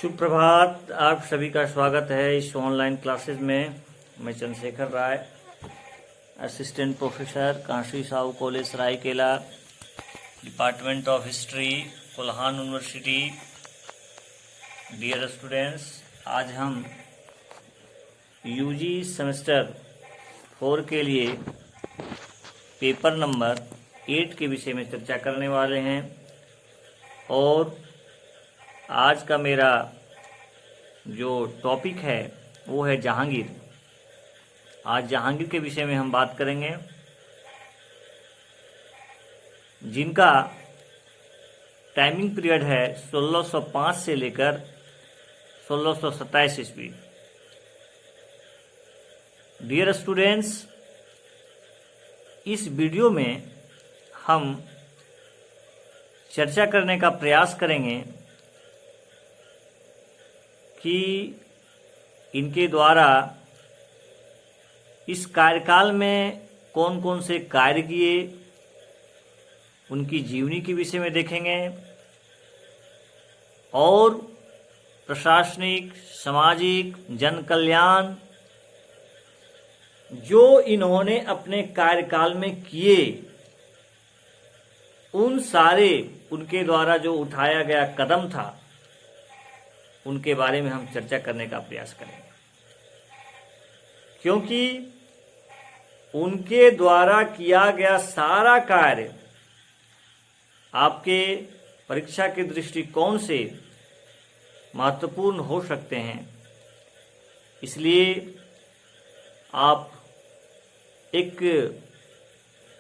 शुभ प्रभात। आप सभी का स्वागत है इस ऑनलाइन क्लासेस में। मैं Chandrashekhar Rai, assistant professor, Kashi Sahu college Saraikela, department of history, Kolhan university. Dear students, आज हम यूजी सेमेस्टर 4 के लिए पेपर नंबर 8 के विषय में चर्चा करने वाले हैं। और आज का मेरा जो टॉपिक है वो है जहांगीर। आज जहांगीर के विषय में हम बात करेंगे, जिनका टाइमिंग पीरियड है 1605 से लेकर 1627 ईस्वी। डियर स्टूडेंट्स, इस वीडियो में हम चर्चा करने का प्रयास करेंगे कि इनके द्वारा इस कार्यकाल में कौन कौन से कार्य किए, उनकी जीवनी के विषय में देखेंगे और प्रशासनिक, सामाजिक, जन कल्याण जो इन्होंने अपने कार्यकाल में किए, उन सारे उनके द्वारा जो उठाया गया कदम था उनके बारे में हम चर्चा करने का प्रयास करेंगे। क्योंकि उनके द्वारा किया गया सारा कार्य आपके परीक्षा के दृष्टिकोण से महत्वपूर्ण हो सकते हैं। इसलिए आप एक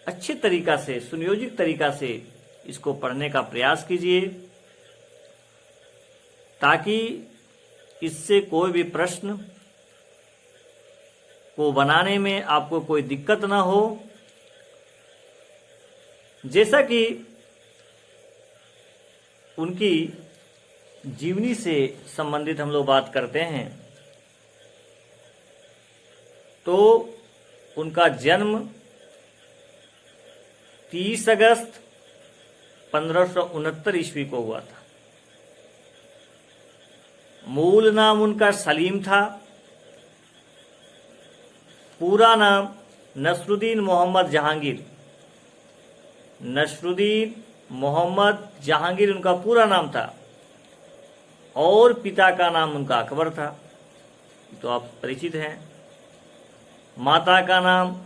अच्छे तरीका से, सुनियोजित तरीका से इसको पढ़ने का प्रयास कीजिए, ताकि इससे कोई भी प्रश्न को बनाने में आपको कोई दिक्कत ना हो। जैसा कि उनकी जीवनी से संबंधित हम लोग बात करते हैं, तो उनका जन्म 30 अगस्त 1569 ईस्वी को हुआ था। मूल नाम उनका सलीम था। पूरा नाम नसरुद्दीन मोहम्मद जहांगीर। नसरुद्दीन मोहम्मद जहांगीर उनका पूरा नाम था। और पिता का नाम उनका अकबर था, तो आप परिचित हैं। माता का नाम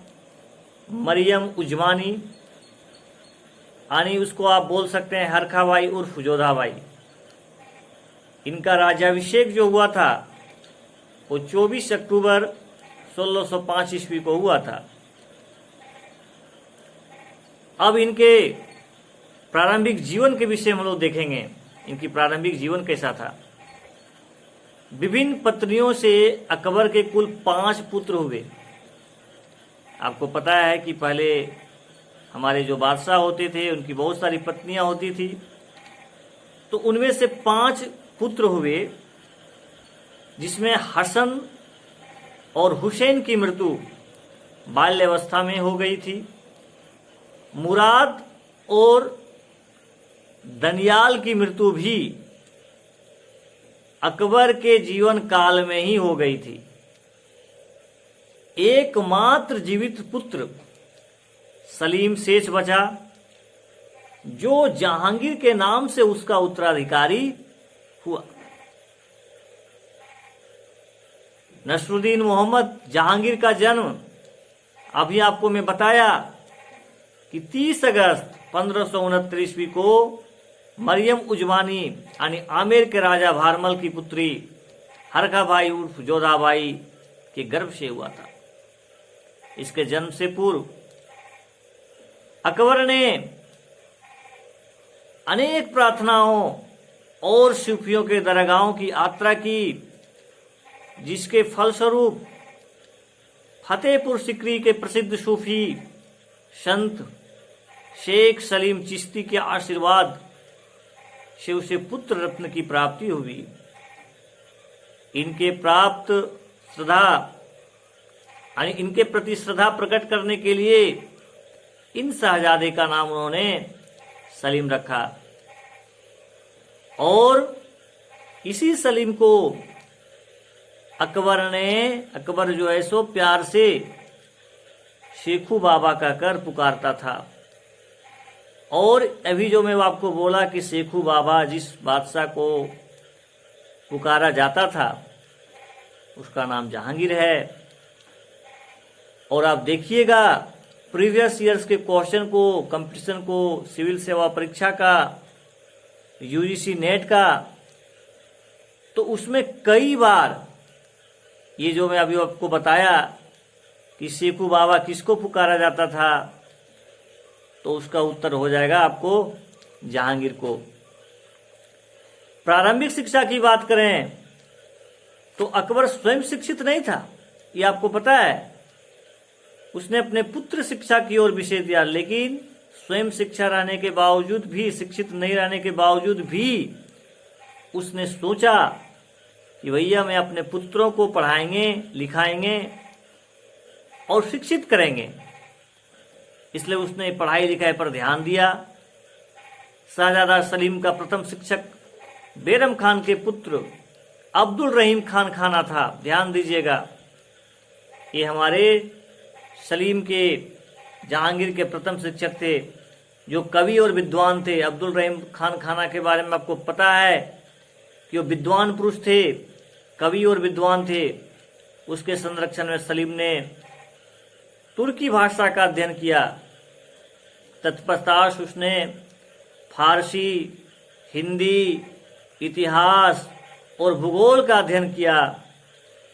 मरियम उजमानी, यानी उसको आप बोल सकते हैं हरखाबाई उर्फ जोधाबाई। इनका राज्याभिषेक जो हुआ था वो 24 अक्टूबर 1605 ईस्वी को हुआ था। अब इनके प्रारंभिक जीवन के विषय हम लोग देखेंगे। इनकी प्रारंभिक जीवन कैसा था। विभिन्न पत्नियों से अकबर के कुल 5 पुत्र हुए। आपको पता है कि पहले हमारे जो बादशाह होते थे उनकी बहुत सारी पत्नियां होती थी, तो उनमें से 5 पुत्र हुए, जिसमें हसन और हुसैन की मृत्यु बाल्यावस्था में हो गई थी। मुराद और दनियाल की मृत्यु भी अकबर के जीवन काल में ही हो गई थी। एकमात्र जीवित पुत्र सलीम शेष बचा, जो जहांगीर के नाम से उसका उत्तराधिकारी हुआ। नसरुद्दीन मोहम्मद जहांगीर का जन्म अभी आपको मैं बताया कि 30 अगस्त 1569 ईस्वी को मरियम उजमानी यानी आमेर के राजा भारमल की पुत्री हरखाबाई उर्फ जोधाबाई के गर्भ से हुआ था। इसके जन्म से पूर्व अकबर ने अनेक प्रार्थनाओं और सूफियों के दरगाहों की यात्रा की, जिसके फलस्वरूप फतेहपुर सिकरी के प्रसिद्ध सूफी संत शेख सलीम चिश्ती के आशीर्वाद से उसे पुत्र रत्न की प्राप्ति हुई। इनके प्राप्त श्रद्धा यानी इनके प्रति श्रद्धा प्रकट करने के लिए इन शहजादे का नाम उन्होंने सलीम रखा। और इसी सलीम को अकबर जो है सो प्यार से शेखू बाबा कहकर पुकारता था। और अभी जो मैं आपको बोला कि शेखू बाबा जिस बादशाह को पुकारा जाता था उसका नाम जहांगीर है। और आप देखिएगा प्रीवियस ईयर्स के क्वेश्चन को, कंपटीशन को, सिविल सेवा परीक्षा का, यूजीसी नेट का, तो उसमें कई बार ये जो मैं अभी आपको बताया कि शेखू बाबा किसको पुकारा जाता था, तो उसका उत्तर हो जाएगा आपको जहांगीर को। प्रारंभिक शिक्षा की बात करें तो अकबर स्वयं शिक्षित नहीं था, ये आपको पता है। उसने अपने पुत्र शिक्षा की ओर विषय दिया, लेकिन स्वयं शिक्षा रहने के बावजूद भी, शिक्षित नहीं रहने के बावजूद भी उसने सोचा कि भैया मैं अपने पुत्रों को पढ़ाएंगे, लिखाएंगे और शिक्षित करेंगे। इसलिए उसने पढ़ाई लिखाई पर ध्यान दिया। शाहजादा सलीम का प्रथम शिक्षक बैरम खान के पुत्र अब्दुल रहीम खान खाना था। ध्यान दीजिएगा, ये हमारे सलीम के, जहांगीर के प्रथम शिक्षक थे, जो कवि और विद्वान थे। अब्दुल रहीम खान खाना के बारे में आपको पता है कि वो विद्वान पुरुष थे, कवि और विद्वान थे। उसके संरक्षण में सलीम ने तुर्की भाषा का अध्ययन किया। तत्पश्चात उसने फारसी, हिंदी, इतिहास और भूगोल का अध्ययन किया।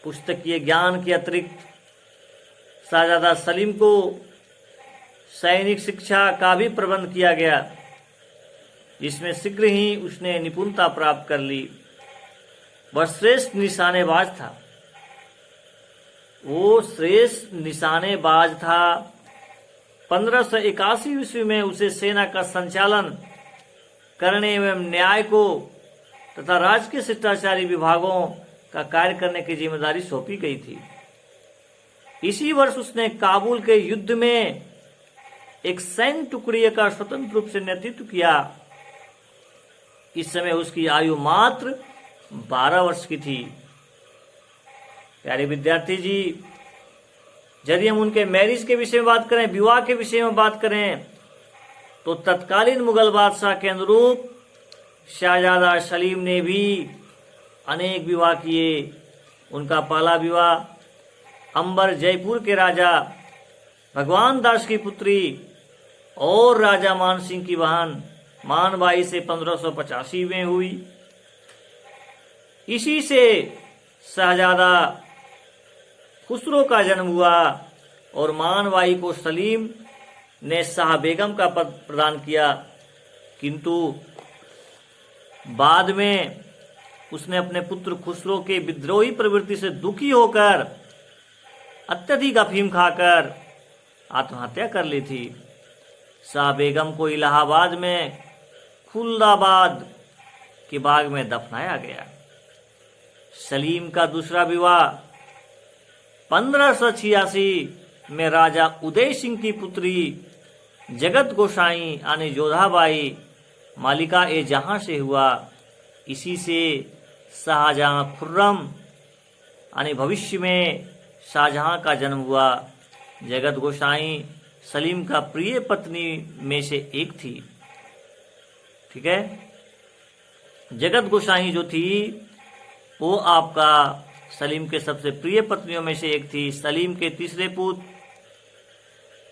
पुस्तकीय ज्ञान के अतिरिक्त शाहजादा सलीम को सैनिक शिक्षा का भी प्रबंध किया गया, जिसमें शीघ्र ही उसने निपुणता प्राप्त कर ली। वह श्रेष्ठ निशानेबाज था, वो श्रेष्ठ निशानेबाज था। 1581 ईस्वी में उसे सेना का संचालन करने एवं न्याय को तथा राज्य के शिष्टाचारी विभागों का कार्य करने की जिम्मेदारी सौंपी गई थी। इसी वर्ष उसने काबुल के युद्ध में एक सैन्य टुकड़ी का स्वतंत्र रूप से नेतृत्व किया। इस समय उसकी आयु मात्र 12 वर्ष की थी। प्यारे विद्यार्थी जी, यदि हम उनके मैरिज के विषय में बात करें, विवाह के विषय में बात करें, तो तत्कालीन मुगल बादशाह के अनुरूप शाहजादा सलीम ने भी अनेक विवाह किए। उनका पहला विवाह अंबर जयपुर के राजा भगवान दास की पुत्री और राजा मान सिंह की बहन मानबाई से 1585 में हुई। इसी से शाहजादा खुसरो का जन्म हुआ और मानबाई को सलीम ने शाह बेगम का पद प्रदान किया। किंतु बाद में उसने अपने पुत्र खुसरो के विद्रोही प्रवृत्ति से दुखी होकर अत्यधिक अफीम खाकर आत्महत्या कर ली थी। शाह बेगम को इलाहाबाद में खुल्दाबाद के बाग में दफनाया गया। सलीम का दूसरा विवाह 1586 में राजा उदय सिंह की पुत्री जगत गोसाई यानी जोधाबाई मालिका ए जहां से हुआ। इसी से शाहजहां खुर्रम यानी भविष्य में शाहजहां का जन्म हुआ। जगत गोसाई सलीम का प्रिय पत्नी में से एक थी। ठीक है, जगत गोसाई जो थी वो आपका सलीम के सबसे प्रिय पत्नियों में से एक थी। सलीम के तीसरे पुत्र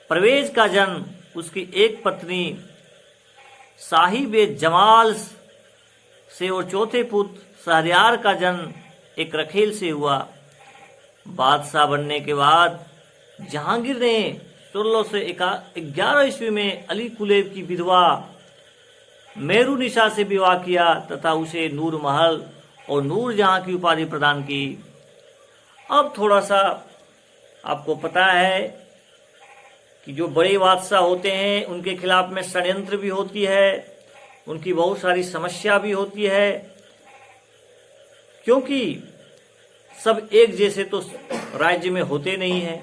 परवेज का जन्म उसकी एक पत्नी साहिब जमाल से और चौथे पुत्र शहरयार का जन्म एक रखेल से हुआ। बादशाह बनने के बाद जहांगीर ने 1611 ईस्वी में अली कुलेब की विधवा मेरू निशा से विवाह किया तथा उसे नूर महल और नूर जहां की उपाधि प्रदान की। अब थोड़ा सा आपको पता है कि जो बड़े बादशाह होते हैं उनके खिलाफ में षड्यंत्र भी होती है, उनकी बहुत सारी समस्या भी होती है, क्योंकि सब एक जैसे तो राज्य में होते नहीं हैं,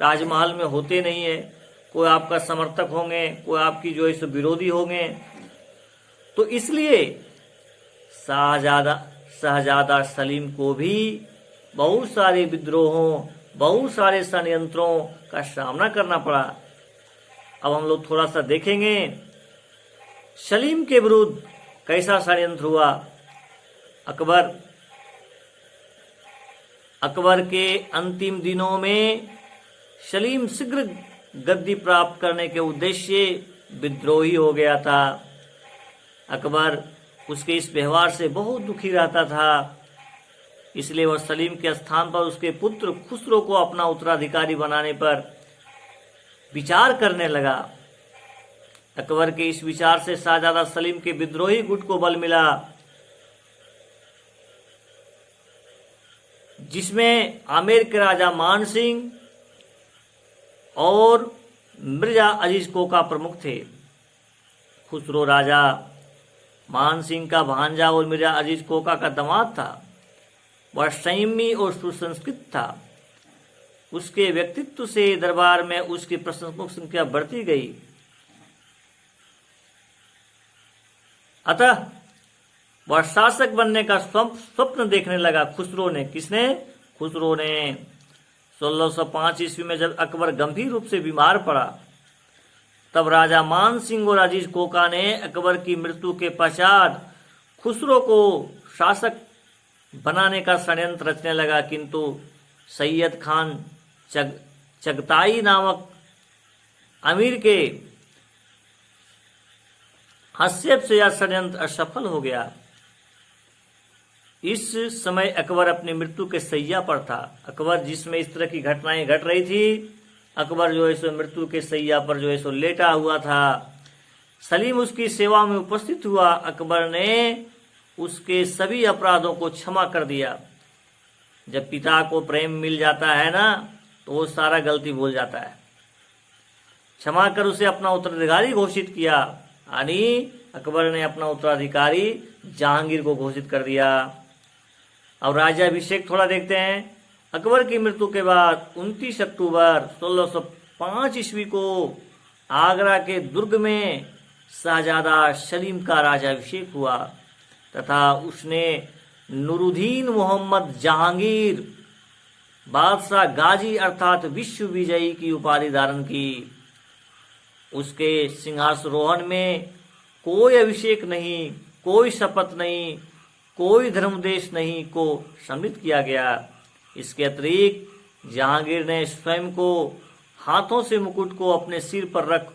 राजमहल में होते नहीं है। कोई आपका समर्थक होंगे, कोई आपकी जो है सो विरोधी होंगे। तो इसलिए शाहजादा शहजादा सलीम को भी बहुत सारे विद्रोहों, बहुत सारे षड्यंत्रों का सामना करना पड़ा। अब हम लोग थोड़ा सा देखेंगे सलीम के विरुद्ध कैसा षड्यंत्र हुआ। अकबर के अंतिम दिनों में सलीम शीघ्र गद्दी प्राप्त करने के उद्देश्य विद्रोही हो गया था। अकबर उसके इस व्यवहार से बहुत दुखी रहता था, इसलिए वह सलीम के स्थान पर उसके पुत्र खुसरो को अपना उत्तराधिकारी बनाने पर विचार करने लगा। अकबर के इस विचार से शाहजादा सलीम के विद्रोही गुट को बल मिला, जिसमें आमेर के राजा मान सिंह और मिर्जा अजीज कोका प्रमुख थे। खुसरो राजा मान सिंह का भांजा और मिर्जा अजीज कोका का दामाद था। वह संयमी और सुसंस्कृत था। उसके व्यक्तित्व से दरबार में उसकी प्रशंसकों की संख्या बढ़ती गई। अतः वह शासक बनने का स्वप्न देखने लगा। खुसरो ने, किसने? खुसरो ने 1605 ईस्वी में जब अकबर गंभीर रूप से बीमार पड़ा, तब राजा मान सिंह और अजीज कोका ने अकबर की मृत्यु के पश्चात खुसरो को शासक बनाने का षड्यंत्र रचने लगा, किंतु सैयद खान चगताई नामक अमीर के हस्तक्षेप से यह षड्यंत्र असफल हो गया। इस समय अकबर अपनी मृत्यु के शैया पर था। अकबर जिसमें इस तरह की घटनाएं घट रही थी, अकबर जो है सो मृत्यु के शैया पर जो है सो लेटा हुआ था। सलीम उसकी सेवा में उपस्थित हुआ। अकबर ने उसके सभी अपराधों को क्षमा कर दिया। जब पिता को प्रेम मिल जाता है ना, तो वो सारा गलती भूल जाता है। क्षमा कर उसे अपना उत्तराधिकारी घोषित किया, यानी अकबर ने अपना उत्तराधिकारी जहांगीर को घोषित कर दिया। अब राज्याभिषेक थोड़ा देखते हैं। अकबर की मृत्यु के बाद 29 अक्टूबर 1605 ईस्वी को आगरा के दुर्ग में शाहजादा सलीम का राज्याभिषेक हुआ तथा उसने नूरुद्दीन मोहम्मद जहांगीर बादशाह गाजी अर्थात विश्व विजयी की उपाधि धारण की। उसके सिंहासरोहण में कोई अभिषेक नहीं, कोई शपथ नहीं, कोई धर्मदेश नहीं को सम्मिलित किया गया। इसके अतिरिक्त जहांगीर ने स्वयं को हाथों से मुकुट को अपने सिर पर रख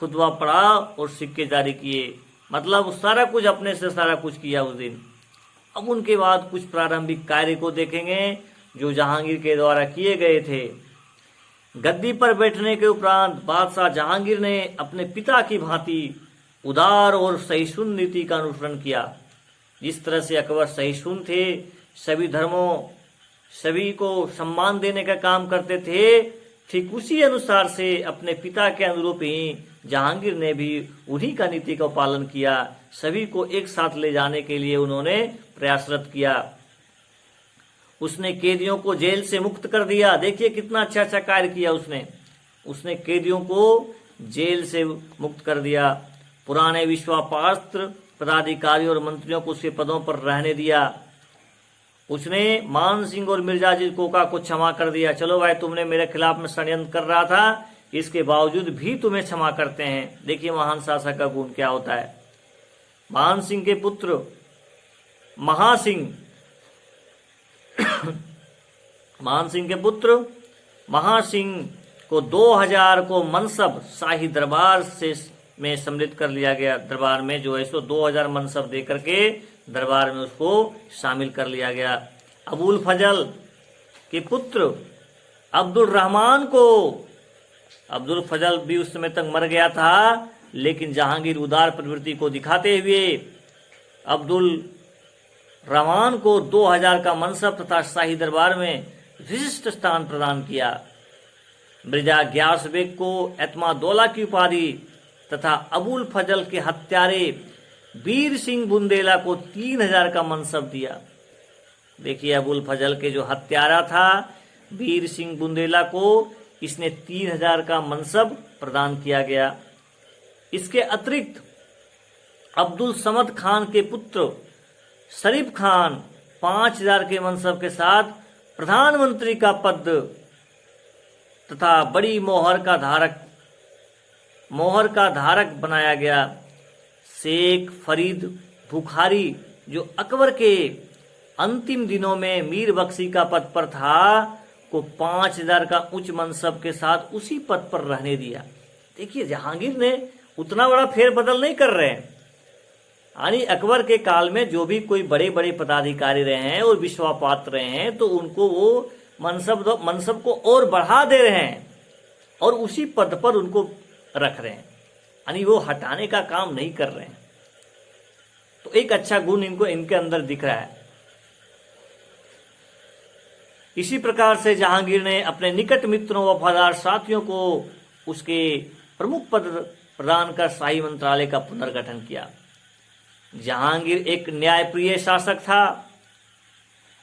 खुतबा पढ़ा और सिक्के जारी किए। मतलब सारा कुछ अपने से सारा कुछ किया उस दिन। अब उनके बाद कुछ प्रारंभिक कार्य को देखेंगे जो जहांगीर के द्वारा किए गए थे। गद्दी पर बैठने के उपरांत बादशाह जहांगीर ने अपने पिता की भांति उदार और सहिष्णु नीति का अनुसरण किया। जिस तरह से अकबर सहिष्णु थे, सभी धर्मों, सभी को सम्मान देने का काम करते थे, ठीक उसी अनुसार से अपने पिता के अनुरूप ही जहांगीर ने भी उन्हीं का नीति का पालन किया। सभी को एक साथ ले जाने के लिए उन्होंने प्रयासरत किया। उसने कैदियों को जेल से मुक्त कर दिया। देखिए कितना अच्छा अच्छा कार्य किया उसने कैदियों को जेल से मुक्त कर दिया। पुराने विश्वासपात्र पदाधिकारियों और मंत्रियों को उसके पदों पर रहने दिया। उसने मान सिंह और मिर्जा अजीज कोका को क्षमा कर दिया। चलो भाई, तुमने मेरे खिलाफ में षड्यंत्र कर रहा था, इसके बावजूद भी तुम्हें क्षमा करते हैं। देखिए महान शासक का गुण क्या होता है। मान सिंह के पुत्र महासिंह को 2000 को मनसब शाही दरबार में सम्मिलित कर लिया गया। दरबार में जो है सो 2000 मनसब दे करके दरबार में उसको शामिल कर लिया गया। अबुल फजल के पुत्र अब्दुल फजल भी उस समय तक मर गया था, लेकिन जहांगीर उदार प्रवृत्ति को दिखाते हुए अब्दुल रहमान को 2000 का मनसब तथा शाही दरबार में विशिष्ट स्थान प्रदान किया। मिर्जा ग्यास बेग को एतमादौला की उपाधि तथा अबुल फजल के हत्यारे वीर सिंह बुंदेला को 3000 का मनसब दिया। देखिए अबुल फजल के जो हत्यारा था वीर सिंह बुंदेला को इसने 3000 का मनसब प्रदान किया गया। इसके अतिरिक्त अब्दुल समद खान के पुत्र शरीफ खान 5,000 के मनसब के साथ प्रधानमंत्री का पद तथा बड़ी मोहर का धारक बनाया गया। शेख फरीद बुखारी जो अकबर के अंतिम दिनों में मीर बख्शी का पद पर था, को 5,000 का उच्च मनसब के साथ उसी पद पर रहने दिया। देखिए, जहांगीर ने उतना बड़ा फेरबदल नहीं कर रहे हैं। यानी अकबर के काल में जो भी कोई बड़े बड़े पदाधिकारी रहे हैं और विश्वासपात्र रहे हैं, तो उनको वो मनसब को और बढ़ा दे रहे हैं और उसी पद पर उनको रख रहे हैं, यानी वो हटाने का काम नहीं कर रहे हैं। तो एक अच्छा गुण इनके अंदर दिख रहा है। इसी प्रकार से जहांगीर ने अपने निकट मित्रों वफादार साथियों को उसके प्रमुख पद प्रदान कर शाही मंत्रालय का पुनर्गठन किया। जहांगीर एक न्यायप्रिय शासक था।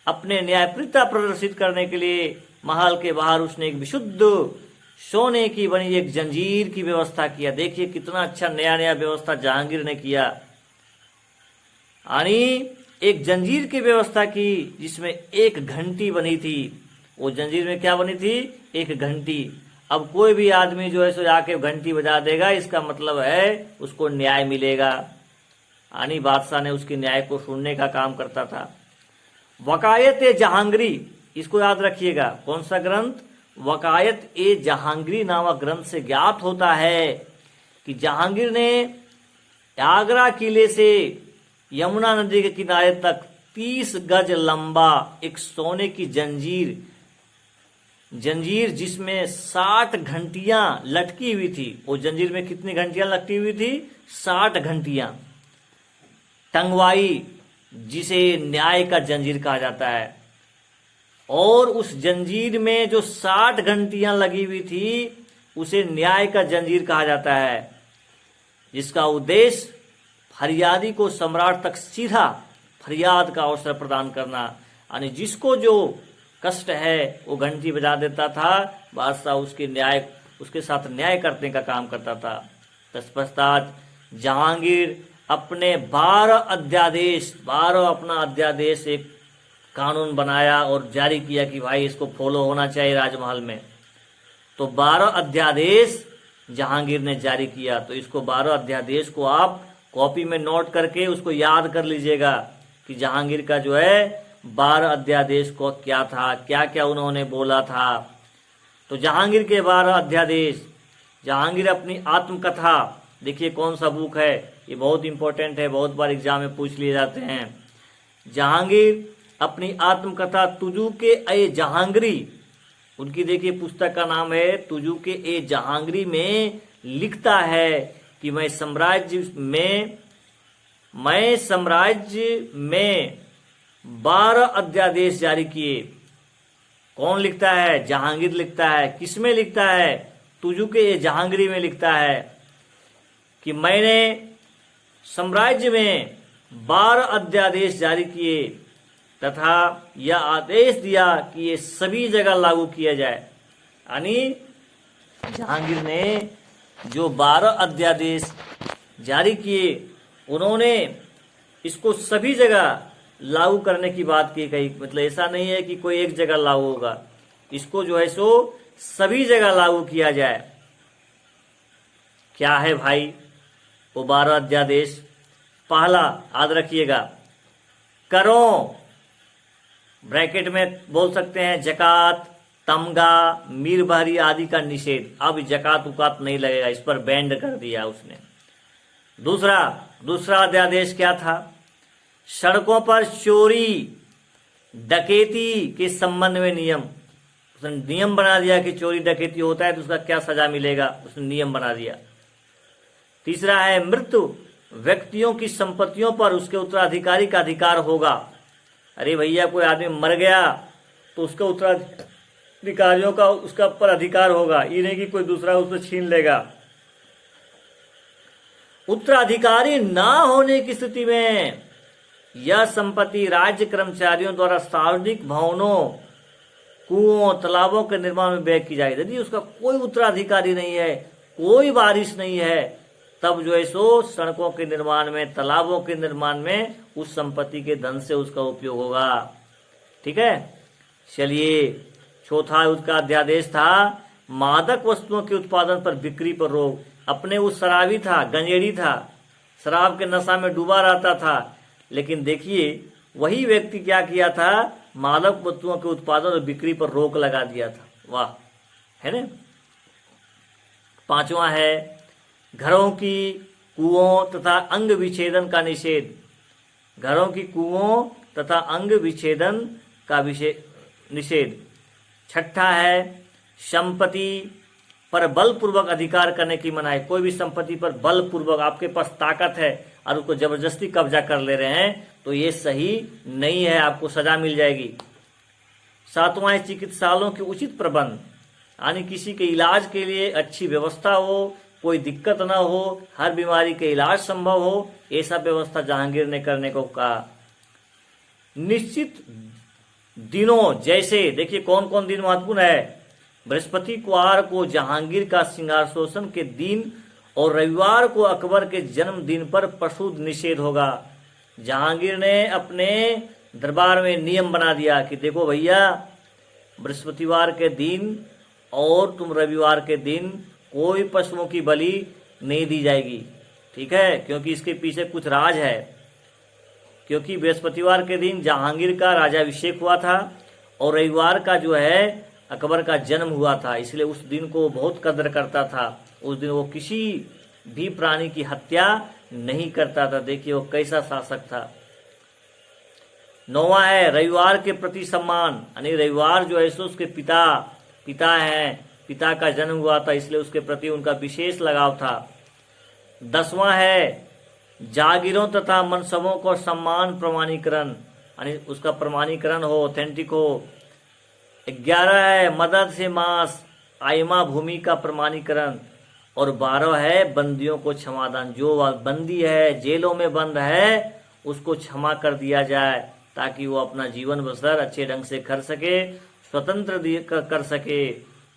अपने न्यायप्रियता प्रदर्शित करने के लिए महल के बाहर उसने एक विशुद्ध सोने की बनी एक जंजीर की व्यवस्था किया। देखिए कितना अच्छा नया नया व्यवस्था जहांगीर ने किया। यानी एक जंजीर की व्यवस्था की जिसमें एक घंटी बनी थी। वो जंजीर में क्या बनी थी? एक घंटी। अब कोई भी आदमी जो है सो जाके घंटी बजा देगा, इसका मतलब है उसको न्याय मिलेगा। यानी बादशाह ने उसकी न्याय को सुनने का काम करता था। वकायत ए जहांगीरी, इसको याद रखिएगा। कौन सा ग्रंथ? वकायत ए जहांगीरी नामक ग्रंथ से ज्ञात होता है कि जहांगीर ने आगरा किले से यमुना नदी के किनारे तक 30 गज लंबा एक सोने की जंजीर जिसमें 60 घंटियां लटकी हुई थी। वो जंजीर में कितनी घंटियां लटकी हुई थी? 60 घंटियां टंगवाई, जिसे न्याय का जंजीर कहा जाता है। और उस जंजीर में जो 60 घंटियां लगी हुई थी उसे न्याय का जंजीर कहा जाता है, जिसका उद्देश्य फरियादी को सम्राट तक सीधा फरियाद का अवसर प्रदान करना। यानी जिसको जो कष्ट है वो घंटी बजा देता था, बादशाह उसके साथ न्याय करने का काम करता था। तत्पश्चात जहांगीर अपने 12 अपना अध्यादेश एक कानून बनाया और जारी किया कि भाई इसको फॉलो होना चाहिए राजमहल में। तो 12 अध्यादेश जहांगीर ने जारी किया। तो इसको 12 अध्यादेश को आप कॉपी में नोट करके उसको याद कर लीजिएगा कि जहांगीर का जो है 12 अध्यादेश को क्या था, क्या क्या उन्होंने बोला था। तो जहांगीर के 12 अध्यादेश। जहांगीर अपनी आत्मकथा, देखिए कौन सा बुक है, ये बहुत इंपॉर्टेंट है, बहुत बार एग्जाम में पूछ लिए जाते हैं। जहांगीर अपनी आत्मकथा तुजुके ए जहांगीरी, उनकी देखिए पुस्तक का नाम है तुजुके ए जहांगीरी, में लिखता है कि मैं साम्राज्य में 12 अध्यादेश जारी किए। कौन लिखता है? जहांगीर लिखता है। किसमें लिखता है? तुजुके ए जहांगीरी में लिखता है कि मैंने साम्राज्य में 12 अध्यादेश जारी किए तथा यह आदेश दिया कि ये सभी जगह लागू किया जाए। यानी जहांगीर ने जो 12 अध्यादेश जारी किए, उन्होंने इसको सभी जगह लागू करने की बात की गई। मतलब ऐसा नहीं है कि कोई एक जगह लागू होगा, इसको जो है सो सभी जगह लागू किया जाए। क्या है भाई वो 12 अध्यादेश? पहला याद रखिएगा, करों, ब्रैकेट में बोल सकते हैं जकात, तमगा, मीर बहरी आदि का निषेध। अब जकात उकात नहीं लगेगा, इस पर बैंड कर दिया उसने। दूसरा अध्यादेश क्या था? सड़कों पर चोरी डकैती के संबंध में नियम। उसने नियम बना दिया कि चोरी डकैती होता है तो उसका क्या सजा मिलेगा, उसने नियम बना दिया। तीसरा है मृत्यु व्यक्तियों की संपत्तियों पर उसके उत्तराधिकारी का अधिकार होगा। अरे भैया कोई आदमी मर गया तो उसके उत्तराधिकारियों का उसका पर अधिकार होगा, ये नहीं कि कोई दूसरा उसको छीन लेगा। उत्तराधिकारी ना होने की स्थिति में यह संपत्ति राज्य कर्मचारियों द्वारा सार्वजनिक भवनों, कुओं, तालाबों के निर्माण में व्यय की जाएगी। यदि उसका कोई उत्तराधिकारी नहीं है, कोई वारिस नहीं है, तब जो है सो सड़कों के निर्माण में, तालाबों के निर्माण में उस संपत्ति के धन से उसका उपयोग होगा। ठीक है, चलिए चौथा उसका अध्यादेश था मादक वस्तुओं के उत्पादन पर बिक्री पर रोक। अपने वो शराबी था, गंजेड़ी था, शराब के नशा में डूबा रहता था, लेकिन देखिए वही व्यक्ति क्या किया था, मादक वस्तुओं के उत्पादन और बिक्री पर रोक लगा दिया था। वाह, है ना। पांचवा है घरों की, कुओं तथा अंग विच्छेदन का निषेध। घरों की, कुओं तथा अंग विच्छेदन का निषेध। छठा है संपत्ति पर बलपूर्वक अधिकार करने की मनाही। कोई भी संपत्ति पर बलपूर्वक, आपके पास ताकत है और उसको जबरदस्ती कब्जा कर ले रहे हैं तो ये सही नहीं है, आपको सजा मिल जाएगी। सातवां है चिकित्सालयों के उचित प्रबंध, यानी किसी के इलाज के लिए अच्छी व्यवस्था हो, कोई दिक्कत ना हो, हर बीमारी के इलाज संभव हो, ऐसा व्यवस्था जहांगीर ने करने को कहा। निश्चित दिनों, जैसे देखिए कौन कौन दिन महत्वपूर्ण है, बृहस्पतिवार को जहांगीर का सिंहासोषण के दिन और रविवार को अकबर के जन्मदिन पर पशु निषेध होगा। जहांगीर ने अपने दरबार में नियम बना दिया कि देखो भैया, बृहस्पतिवार के दिन और तुम रविवार के दिन कोई पशुओं की बलि नहीं दी जाएगी। ठीक है, क्योंकि इसके पीछे कुछ राज है। क्योंकि बृहस्पतिवार के दिन जहांगीर का राजाभिषेक हुआ था और रविवार का जो है अकबर का जन्म हुआ था, इसलिए उस दिन को बहुत कदर करता था। उस दिन वो किसी भी प्राणी की हत्या नहीं करता था। देखिए वो कैसा शासक था। नौवां है रविवार के प्रति सम्मान, यानी रविवार जो है सो उसके पिता हैं, पिता का जन्म हुआ था, इसलिए उसके प्रति उनका विशेष लगाव था। 10वां है जागीरों तथा मनसबों को सम्मान प्रमाणीकरण, यानी उसका प्रमाणीकरण हो, ऑथेंटिक हो। 11 है मदद से मांस आइमा भूमि का प्रमाणीकरण और 12 है बंदियों को क्षमादान। जो बंदी है, जेलों में बंद है, उसको क्षमा कर दिया जाए ताकि वो अपना जीवन बसर अच्छे ढंग से कर सके, स्वतंत्र कर सके।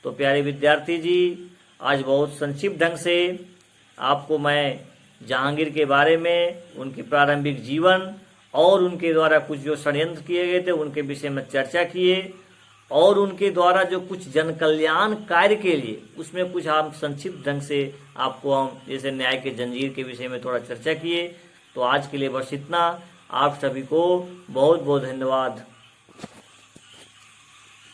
तो प्यारे विद्यार्थी जी, आज बहुत संक्षिप्त ढंग से आपको मैं जहांगीर के बारे में, उनके प्रारंभिक जीवन और उनके द्वारा कुछ जो षड्यंत्र किए गए थे उनके विषय में चर्चा किए और उनके द्वारा जो कुछ जन कल्याण कार्य के लिए उसमें कुछ हम संक्षिप्त ढंग से आपको हम जैसे न्याय के जंजीर के विषय में थोड़ा चर्चा किए। तो आज के लिए बस इतना। आप सभी को बहुत बहुत धन्यवाद।